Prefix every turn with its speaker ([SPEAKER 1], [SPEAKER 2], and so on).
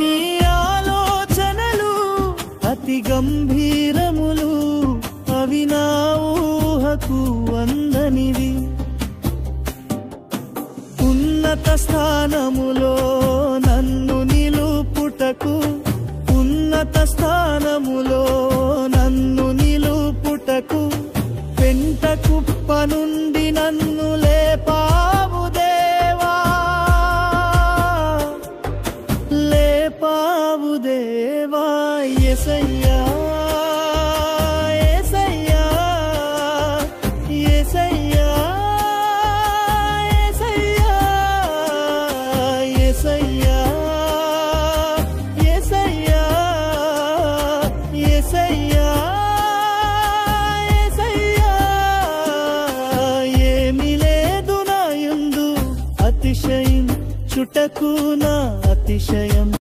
[SPEAKER 1] నీ ఆలోచనలు అతి గంభీరములు, అవి నా ఊహకు అందనివి. ఉన్నత స్థానములో నన్ను నిలుపుటకు, ఉన్నత స్థానములో నన్ను నిలుపుటకు, పెంట కుప్ప నుండి నన్ను లేపావు దేవా, లేపావు దేవా. యేసయ్యా యేసయ్యా యేసయ్యా యేసయ్యా యేసయ్యా యేసయ్యా యేసయ్యా. ఏమీ లేదు నా యందు అతిశయించుటకు నా అతిశయం.